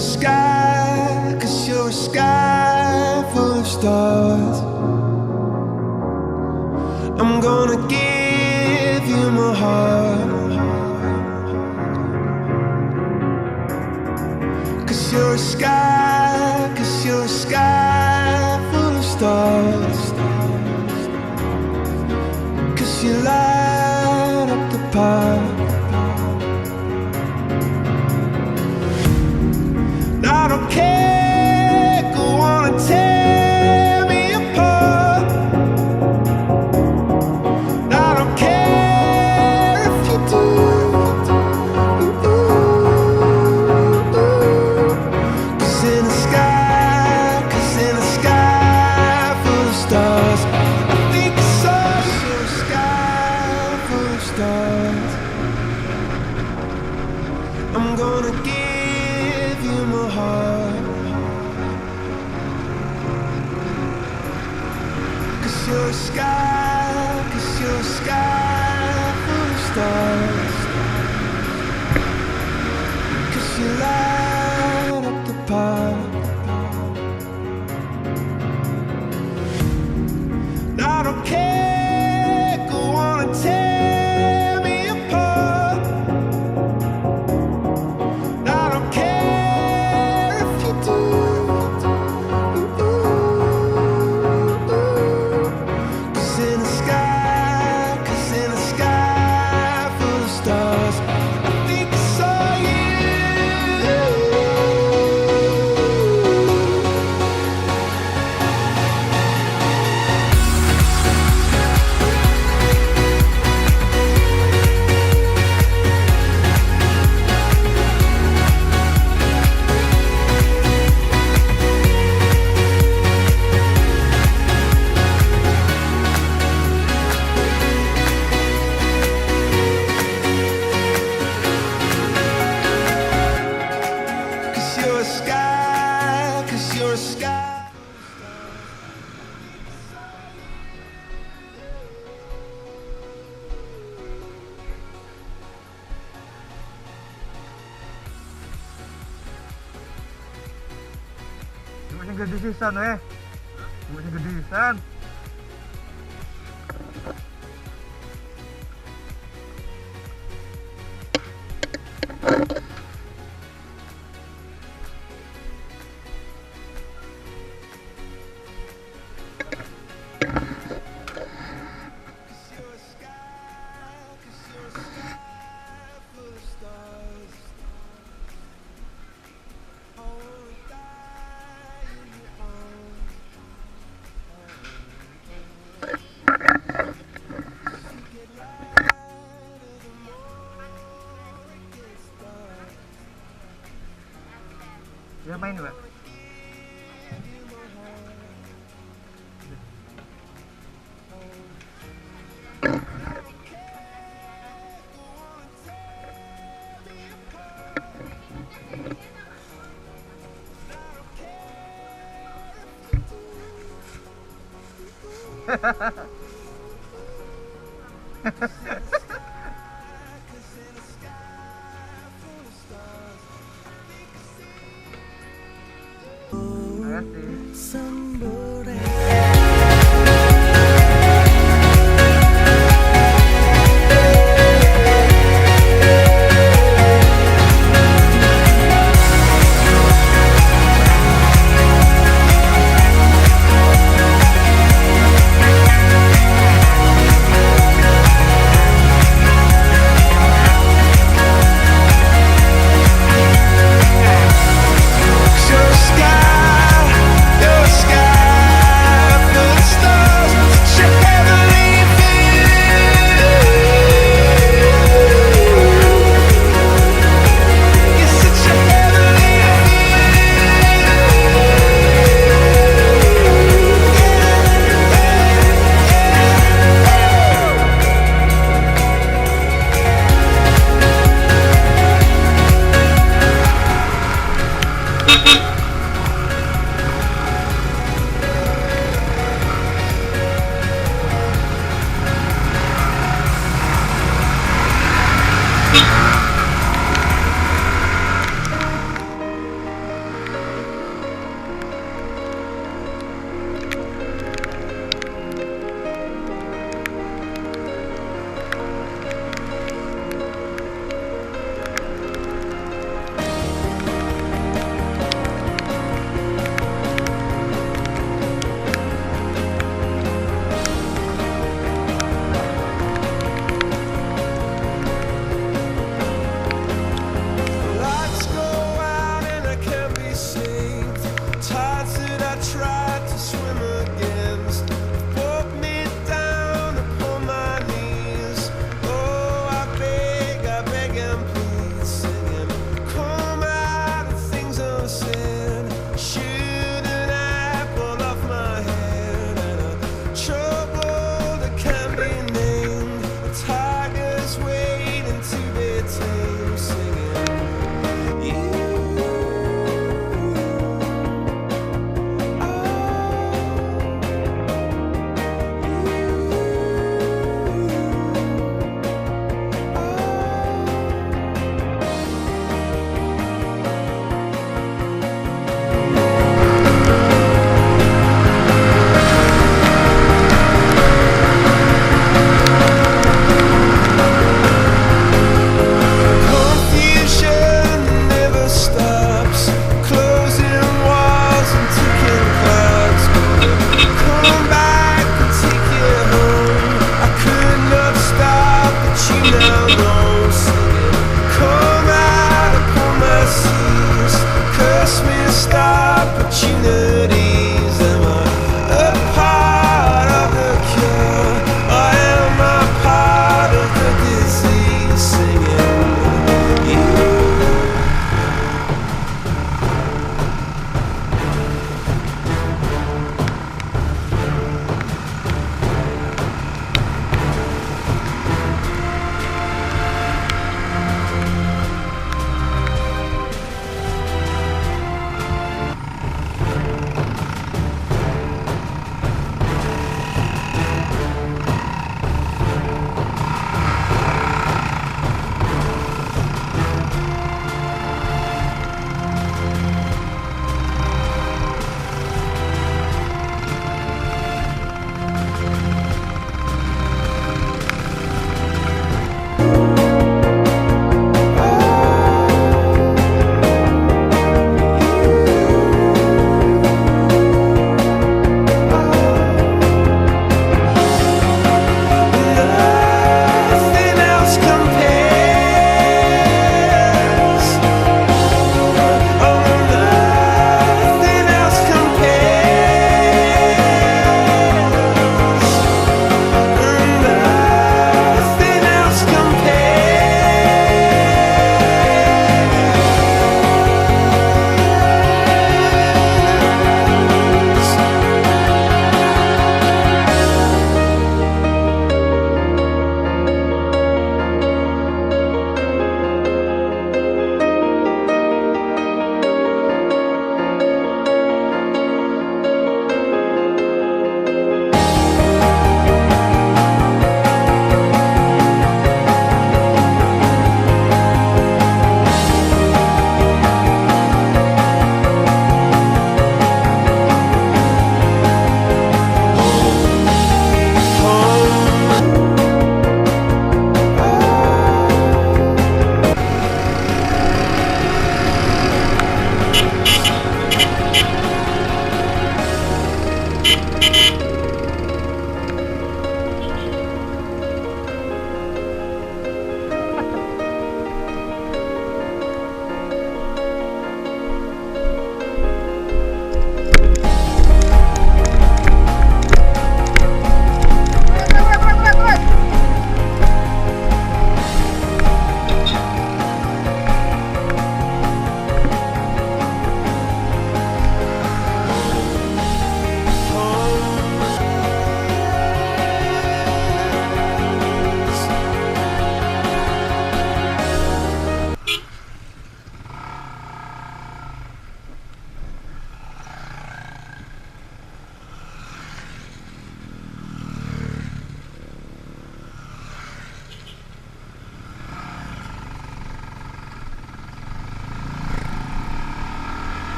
a sky, 'cause you're a sky full of stars. I'm gonna give you my heart, 'cause you're a sky, 'cause you're a sky full of stars. 'Cause you light up the park. I don't care, go on and tear me apart. I don't care if you do. Cause in the sky, 'cause in the sky full of stars, I think I saw your sky full of stars. I'm gonna give you my heart, 'cause you're a sky, 'cause you're a sky full of stars. 'Cause you light up the park. I don't care, go on and tear me apart. I don't care if you do. Cause in the sky, 'cause in the sky full of stars, I think I saw you. Cause you're a sky, 'cause you're a sky. Di mo siyang gadisisan eh. Di mo siyang gadisisan. You're a sky, 'cause you're a sky full of stars. I wanna die in your arms. You get lighter the more it gets dark. Dia main ba? Terima kasih. You're a sky, you're a sky begging, please, singing, come out of things unsaid. Shoot an apple off my head, and a trouble that can't be named. A tiger's waiting to be tamed, singing, you. Opportunities, am I a part of the cure, or am I part of the disease? Singing, you.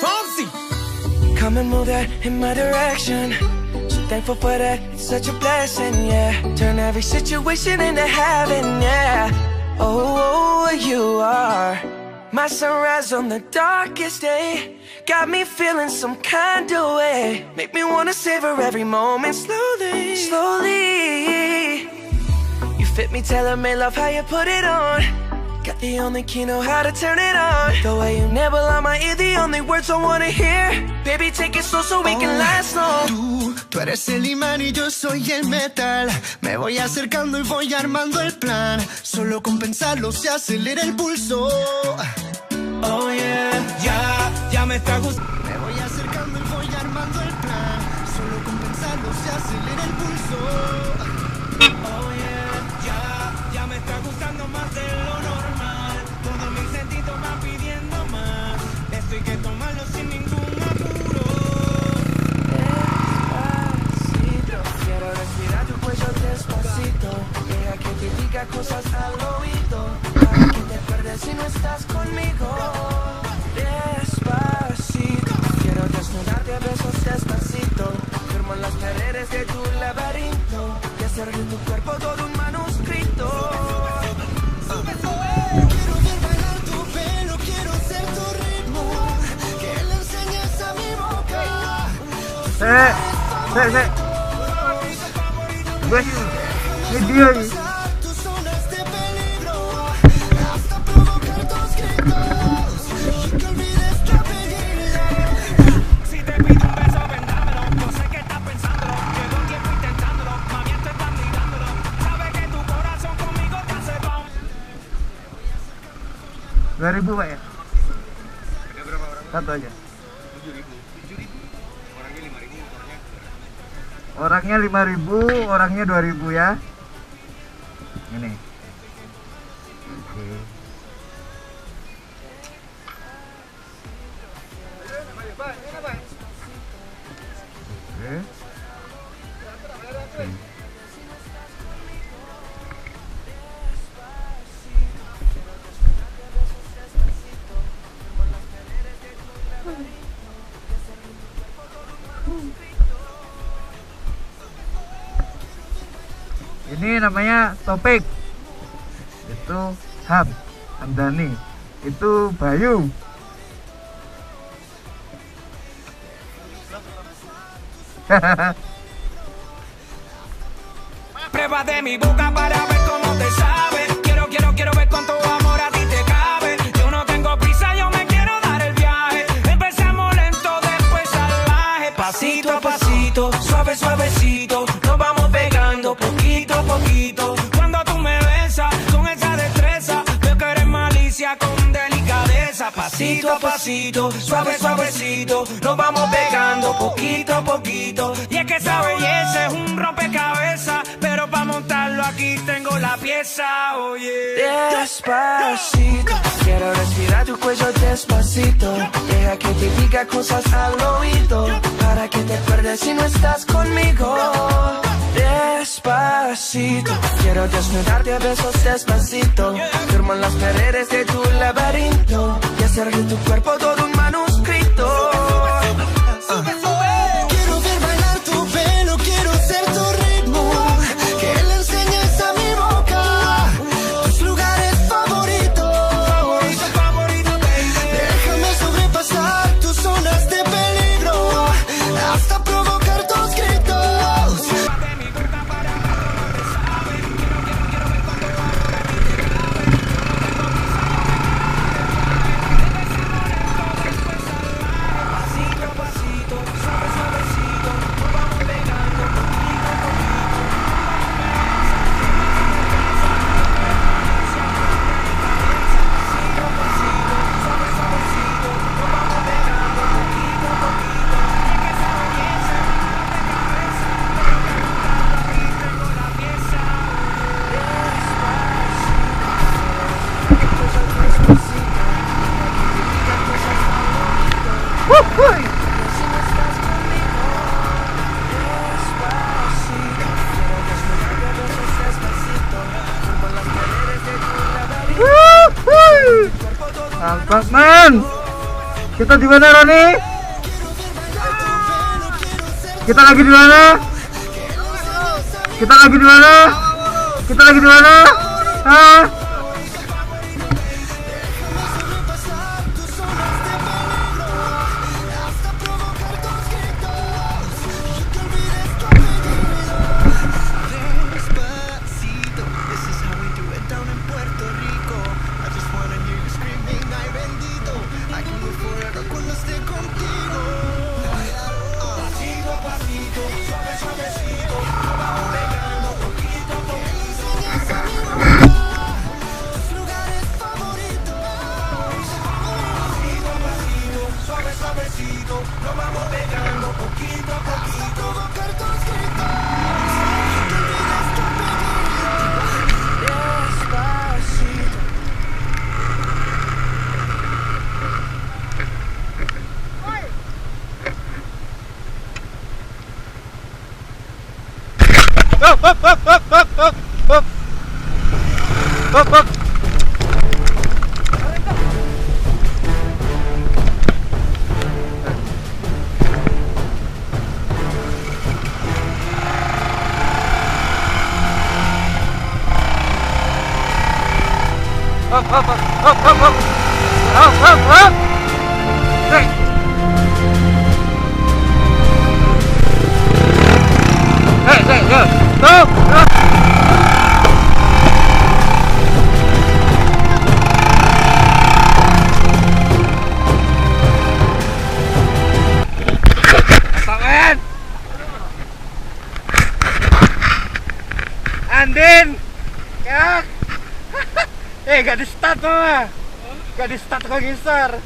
Fonzie! Come and move that in my direction. So thankful for that, it's such a blessing, yeah. Turn every situation into heaven, yeah. Oh, you are my sunrise on the darkest day. Got me feeling some kind of way. Make me wanna savor every moment slowly, slowly. You fit me, tailor-made, love how you put it on. Got the only key, know how to turn it on. The way you nibble on my ear, the only words I wanna hear. Baby, take it slow so we can last long. Tú eres el imán y yo soy el metal. Me voy acercando y voy armando el plan. Solo con pensarlo se acelera el pulso. Oh yeah, ya me está gustando. Me voy acercando y voy armando el plan. Solo con pensarlo se acelera el pulso. Oh yeah, ya me está gustando más de lo normal. Todos mis sentidos van pidiendo más. Esto hay que tomarlo sin ningún apuro. Despacito, quiero respirar tu cuello despacito. Deja que te diga cosas al oído, para que te pierdas si no estás conmigo. Despacito, quiero desnudarte a besos despacito. Firmo en las paredes de tu laberinto y hacer de tu cuerpo todo un manuscrito. Quiero ver bailar tu pelo, quiero ser tu ritmo. Que le enseñes a mi boca. Gue video ini. Tus zonas de peligro. Hasta provocar tus gritos. Y que olvides tu apellido. Si te pido un beso, vendámelo. Yo sé que estás pensándolo. Llevo tiempo intentándolo. Mami, te estás mirándolo. Sabes que tu corazón conmigo te hace pam. 2000 Pak ya? Satu aja. 7.000. Orangnya 5.000, orangnya 2.000 ya. Ini. Oke. Oke. Ini namanya Topik. Itu Hamdani. Itu Bayu. Prueba de mi boca para ver cómo te sabe. Quiero ver cuánto amor a ti te cabe. Yo no tengo prisa, yo me quiero dar el viaje. Empezamos lento, después salvaje. Pasito a pasito, suave, suavecito. Nos vamos pegando poquito a poquito. Cuando tú me besas con esa destreza, veo que eres malicia con delicadeza. Pasito a pasito, suave, suavecito. Nos vamos pegando poquito a poquito. Y es que esa belleza es un rompecabezas, pero para montarlo aquí tengo la pieza, oye. Despacito, quiero respirar tu cuello despacito. Deja que te diga cosas al oído, para que te pierdas si no estás conmigo. Despacito, quiero desnudarte a besos despacito. Firmo en las paredes de tu laberinto y hacer de tu cuerpo todo un manuscrito. Quiero ver bailar tu pelo, quiero ser tu ritmo. Que le enseñes a mi boca tus lugares favoritos. Déjame sobrepasar tus zonas de peligro hasta provocar tus gritos. Pasito a pasito, suave, suavecito, nos vamos pegando poquito a poquito. Pasito a pasito, suave, suavecito, nos vamos pegando poquito a poquito. Y es que esa belleza es un rompecabezas, pero para montarlo aquí tengo la pieza. Despacito, Wuhui. si no estás conmigo, despacito. Quiero desnudarte a besos despacito. Firmo las paredes de tu laberinto. Wuhui. Cuerpo todo un Mantap man. Kita di mana Roni? Kita lagi di mana? Kita lagi di mana? Kita lagi di mana? Hah? Sobrepasar tus zonas de peligro hasta provocar tus gritos y que olvides tu apellido. Despacito, this is how we do it down in Puerto Rico. I just wanna hear you screaming, ay bendito. I can live forever cuando esté contigo. pasito a pasito, suave, Andin, ya, gak di start mah, gak di start kok ngisar.